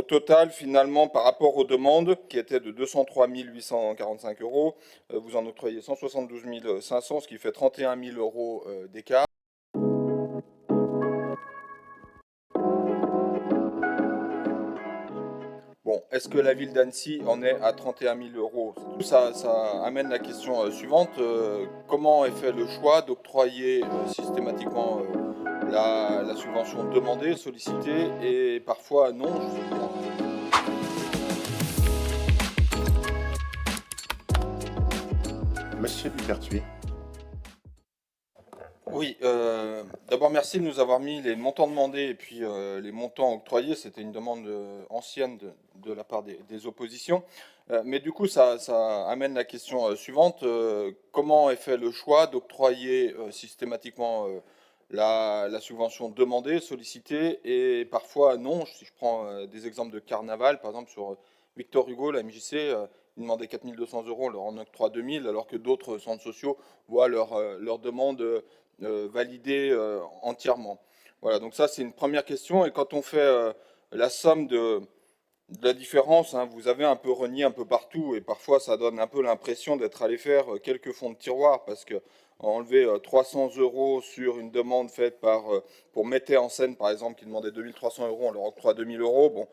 total, finalement, par rapport aux demandes, qui étaient de 203 845 euros, vous en octroyez 172 500, ce qui fait 31 000 euros d'écart. Bon, est-ce que la ville d'Annecy en est à 31 000 euros? Ça amène la question suivante. Comment est fait le choix d'octroyer systématiquement la subvention demandée, sollicitée, et parfois non, justement? Monsieur Dupertuis. Oui, d'abord merci de nous avoir mis les montants demandés et puis les montants octroyés. C'était une demande ancienne de la part des oppositions. Mais du coup, ça amène la question suivante. Comment est fait le choix d'octroyer systématiquement la subvention demandée, sollicitée, et parfois non? Si je prends des exemples de carnaval, par exemple sur Victor Hugo, la MJC, ils demandaient 4 200 euros, on leur en octroie 2 000, alors que d'autres centres sociaux voient leur demande validée entièrement. Voilà, donc ça c'est une première question. Et quand on fait la somme de la différence, hein, vous avez un peu renié un peu partout, et parfois ça donne un peu l'impression d'être allé faire quelques fonds de tiroir, parce que enlever 300 euros sur une demande faite pour Mettez en scène, par exemple, qui demandait 2300 euros, on leur octroie 2000 euros. Bon,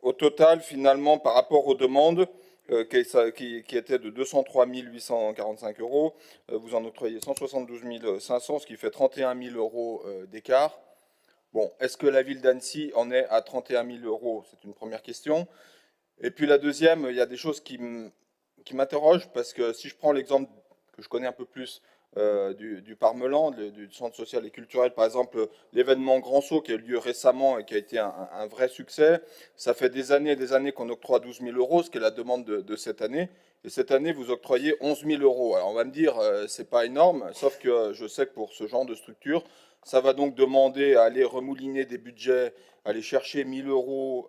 au total, finalement, par rapport aux demandes, qui était de 203 845 euros, vous en octroyez 172 500, ce qui fait 31 000 euros d'écart. Bon, est-ce que la ville d'Annecy en est à 31 000 euros? C'est une première question. Et puis la deuxième, il y a des choses qui m'interrogent, parce que si je prends l'exemple que je connais un peu plus du Parmelan, du centre social et culturel, par exemple, l'événement Grand Saut qui a eu lieu récemment et qui a été un vrai succès, ça fait des années et des années qu'on octroie 12 000 euros, ce qui est la demande de cette année. Et cette année, vous octroyez 11 000 euros. Alors on va me dire, c'est pas énorme, sauf que je sais que pour ce genre de structure, ça va donc demander à aller remouliner des budgets, aller chercher 1 000 euros,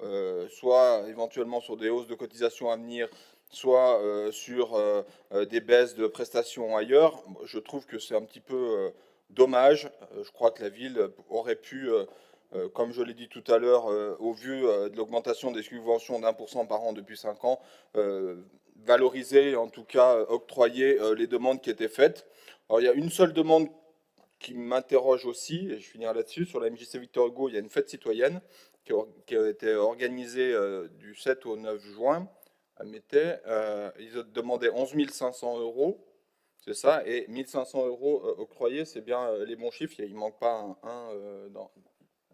soit éventuellement sur des hausses de cotisations à venir, soit sur des baisses de prestations ailleurs. Je trouve que c'est un petit peu dommage. Je crois que la ville aurait pu, comme je l'ai dit tout à l'heure, au vu de l'augmentation des subventions d'1% par an depuis 5 ans, valoriser, en tout cas octroyer les demandes qui étaient faites. Alors il y a une seule demande qui m'interroge aussi, et je finirai là-dessus. Sur la MJC Victor Hugo, il y a une fête citoyenne qui a été organisée du 7 au 9 juin à Mettez. Ils ont demandé 11 500 euros, c'est ça, et 1 500 euros octroyés, c'est bien les bons chiffres. Il ne manque pas un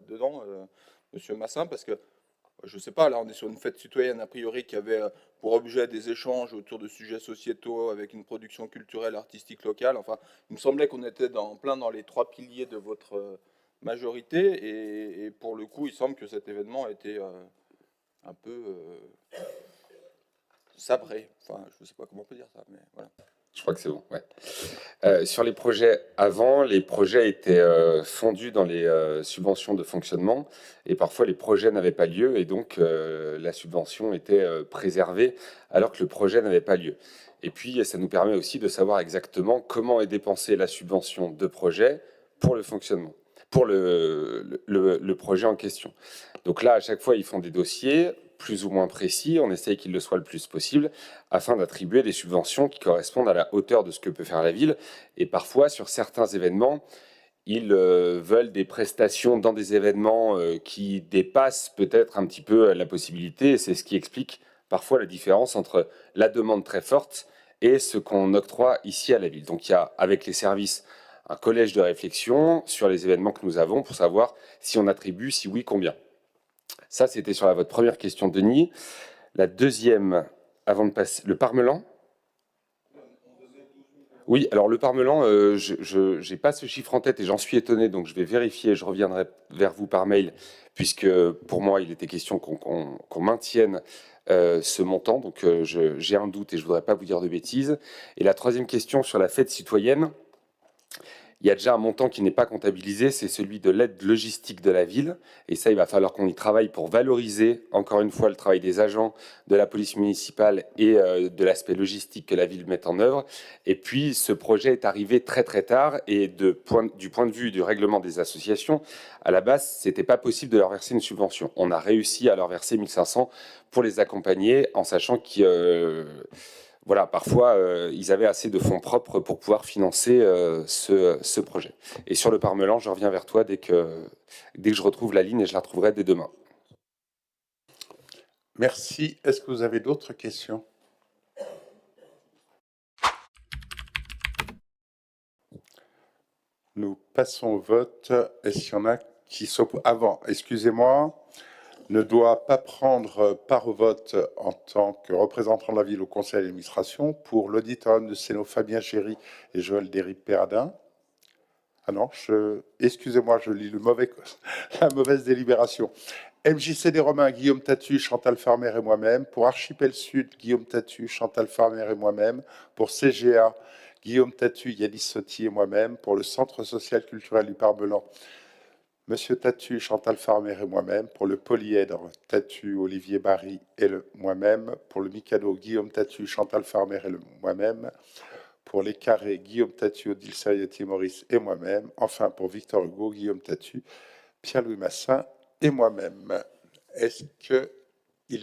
dedans, Monsieur Massin, parce que je ne sais pas, là on est sur une fête citoyenne a priori qui avait pour objet des échanges autour de sujets sociétaux avec une production culturelle, artistique locale. Enfin, il me semblait qu'on était plein dans les trois piliers de votre majorité, et pour le coup, il semble que cet événement était un peu sabré. Enfin, je ne sais pas comment on peut dire ça, mais voilà. Je crois que c'est bon, ouais. Sur les projets avant, les projets étaient fondus dans les subventions de fonctionnement et parfois les projets n'avaient pas lieu et donc la subvention était préservée alors que le projet n'avait pas lieu. Et puis ça nous permet aussi de savoir exactement comment est dépensée la subvention de projet pour le fonctionnement, pour le projet en question. Donc là, à chaque fois, ils font des dossiers plus ou moins précis, on essaye qu'il le soit le plus possible, afin d'attribuer des subventions qui correspondent à la hauteur de ce que peut faire la ville. Et parfois, sur certains événements, ils veulent des prestations dans des événements qui dépassent peut-être un petit peu la possibilité. Et c'est ce qui explique parfois la différence entre la demande très forte et ce qu'on octroie ici à la ville. Donc il y a, avec les services, un collège de réflexion sur les événements que nous avons pour savoir si on attribue, si oui, combien. Ça, c'était sur votre première question, Denis. La deuxième, avant de passer, le Parmelan. Oui, alors le Parmelan, je n'ai pas ce chiffre en tête et j'en suis étonné, donc je vais vérifier, je reviendrai vers vous par mail, puisque pour moi, il était question qu'on maintienne ce montant, donc j'ai un doute et je ne voudrais pas vous dire de bêtises. Et la troisième question sur la fête citoyenne, Il y a déjà un montant qui n'est pas comptabilisé, c'est celui de l'aide logistique de la ville. Et ça, il va falloir qu'on y travaille pour valoriser, encore une fois, le travail des agents de la police municipale et de l'aspect logistique que la ville met en œuvre. Et puis, ce projet est arrivé très très tard et du point de vue du règlement des associations, à la base, c'était pas possible de leur verser une subvention. On a réussi à leur verser 1500 pour les accompagner en sachant que voilà, parfois, ils avaient assez de fonds propres pour pouvoir financer ce projet. Et sur le Parmelan, je reviens vers toi dès que je retrouve la ligne et je la retrouverai dès demain. Merci. Est-ce que vous avez d'autres questions? Nous passons au vote. Est-ce qu'il y en a qui s'opposent? Avant, excusez-moi, ne doit pas prendre part au vote en tant que représentant de la ville au conseil d'administration pour l'auditorium de Céno Fabien Géry et Joël Derry-Péradin. Ah non, excusez-moi, je lis la mauvaise délibération. MJC des Romains, Guillaume Tatu, Chantal Farmer et moi-même. Pour Archipel Sud, Guillaume Tatu, Chantal Farmer et moi-même. Pour CGA, Guillaume Tatu, Yanis Sotti et moi-même. Pour le Centre social culturel du Parmelan, Monsieur Tatu, Chantal Farmer et moi-même. Pour le Polyèdre, Tatu, Olivier Barry et moi-même. Pour le Mikado, Guillaume Tatu, Chantal Farmer et moi-même. Pour les Carrés, Guillaume Tatu, Odile Serietti Maurice et moi-même. Enfin, pour Victor Hugo, Guillaume Tatu, Pierre-Louis Massin et moi-même. Est-ce qu'il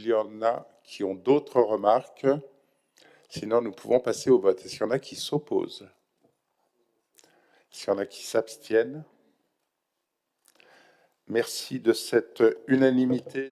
y en a qui ont d'autres remarques? Sinon, nous pouvons passer au vote. Est-ce qu'il y en a qui s'opposent? Est-ce qu'il y en a qui s'abstiennent? Merci de cette unanimité.